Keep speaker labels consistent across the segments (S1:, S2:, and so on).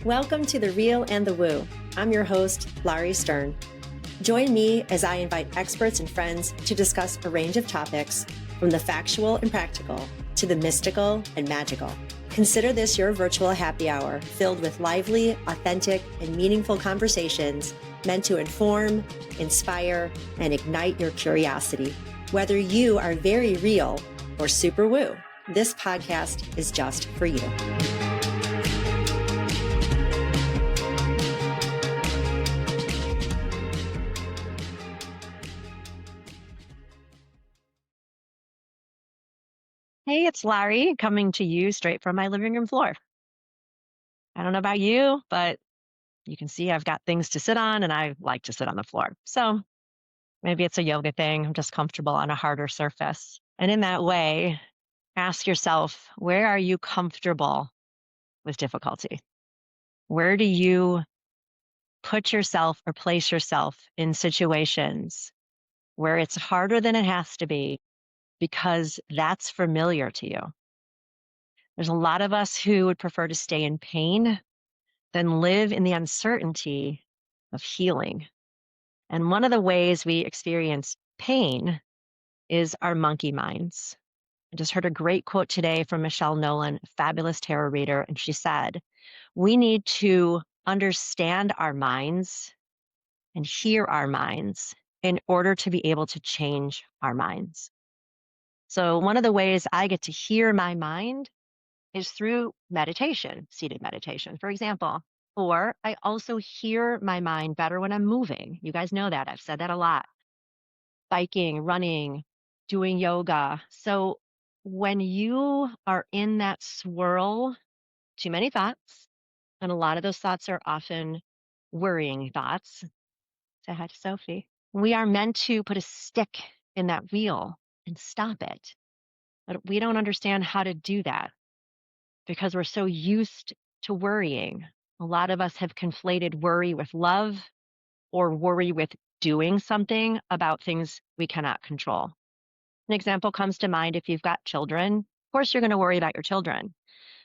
S1: Welcome to The Real and the Woo. I'm your host, Lauri Stern. Join me as I invite experts and friends to discuss a range of topics, from the factual and practical to the mystical and magical. Consider this your virtual happy hour filled with lively, authentic, and meaningful conversations meant to inform, inspire, and ignite your curiosity. Whether you are very real or super woo, this podcast is just for you.
S2: Hey, it's Lauri coming to you straight from my living room floor. I don't know about you, but you can see I've got things to sit on and I like to sit on the floor. So maybe it's a yoga thing. I'm just comfortable on a harder surface. And in that way, ask yourself, where are you comfortable with difficulty? Where do you put yourself or place yourself in situations where it's harder than it has to be because that's familiar to you? There's a lot of us who would prefer to stay in pain than live in the uncertainty of healing. And one of the ways we experience pain is our monkey minds. I just heard a great quote today from Michelle Nolan, a fabulous tarot reader, and she said, we need to understand our minds and hear our minds in order to be able to change our minds. So one of the ways I get to hear my mind is through meditation, seated meditation, for example. Or I also hear my mind better when I'm moving. You guys know that. I've said that a lot. Biking, running, doing yoga. So when you are in that swirl, too many thoughts, and a lot of those thoughts are often worrying thoughts. Say hi to Sophie. We are meant to put a stick in that wheel and stop it. But we don't understand how to do that because we're so used to worrying. A lot of us have conflated worry with love or worry with doing something about things we cannot control. An example comes to mind if you've got children. Of course, you're going to worry about your children.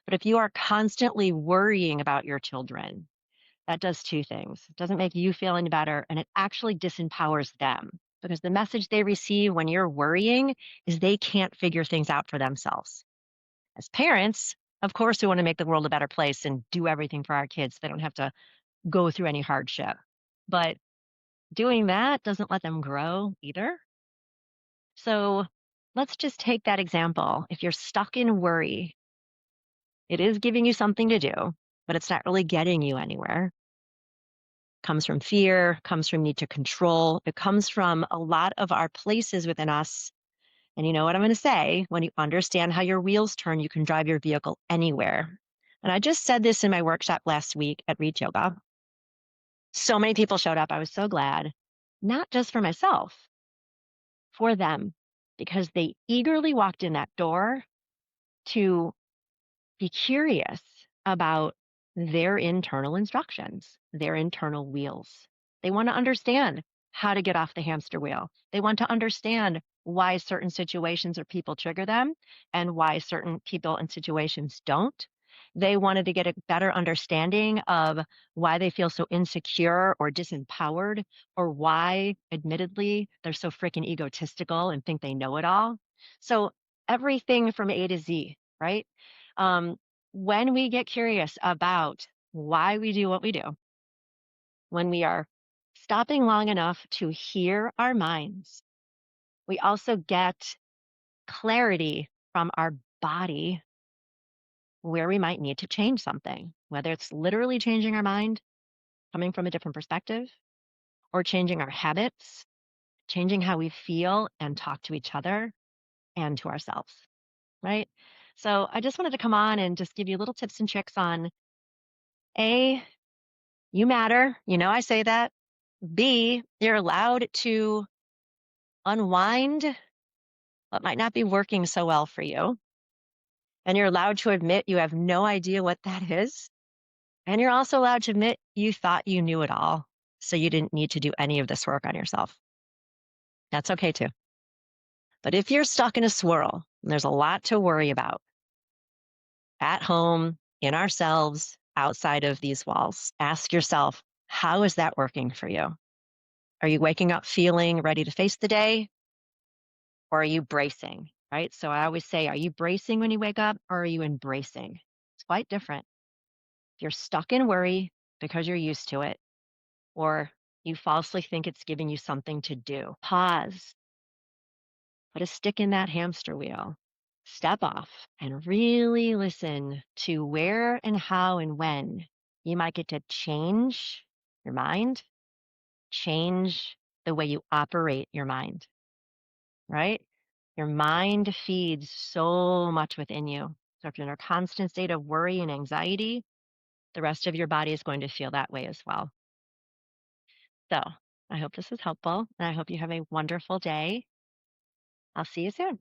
S2: But if you are constantly worrying about your children, that does two things. It doesn't make you feel any better, and it actually disempowers them because the message they receive when you're worrying is they can't figure things out for themselves. As parents, of course, we want to make the world a better place and do everything for our kids so they don't have to go through any hardship. But doing that doesn't let them grow either. So let's just take that example. If you're stuck in worry, it is giving you something to do, but it's not really getting you anywhere. It comes from fear, comes from need to control. It comes from a lot of our places within us. And you know what I'm going to say? When you understand how your wheels turn, you can drive your vehicle anywhere. And I just said this in my workshop last week at Reach Yoga. So many people showed up. I was so glad, not just for myself, for them, because they eagerly walked in that door to be curious about their internal instructions, their internal wheels. They want to understand how to get off the hamster wheel. They want to understand why certain situations or people trigger them and why certain people and situations don't. They wanted to get a better understanding of why they feel so insecure or disempowered, or why, admittedly, they're so freaking egotistical and think they know it all. So everything from A to Z, right? When we get curious about why we do what we do, when we are stopping long enough to hear our minds, we also get clarity from our body where we might need to change something, whether it's literally changing our mind, coming from a different perspective, or changing our habits, changing how we feel and talk to each other and to ourselves, right? So I just wanted to come on and just give you little tips and tricks on A, you matter. You know, I say that. B, you're allowed to unwind what might not be working so well for you. And you're allowed to admit you have no idea what that is. And you're also allowed to admit you thought you knew it all, so you didn't need to do any of this work on yourself. That's okay too. But if you're stuck in a swirl, and there's a lot to worry about at home, in ourselves, outside of these walls. Ask yourself, how is that working for you? Are you waking up feeling ready to face the day, or are you bracing? Right. So I always say, are you bracing when you wake up, or are you embracing? It's quite different. If you're stuck in worry because you're used to it, or you falsely think it's giving you something to do, pause, put a stick in that hamster wheel, step off, and really listen to where and how and when you might get to change your mind, change the way you operate your mind, right? Your mind feeds so much within you. So if you're in a constant state of worry and anxiety, the rest of your body is going to feel that way as well. So I hope this was helpful, and I hope you have a wonderful day. I'll see you soon.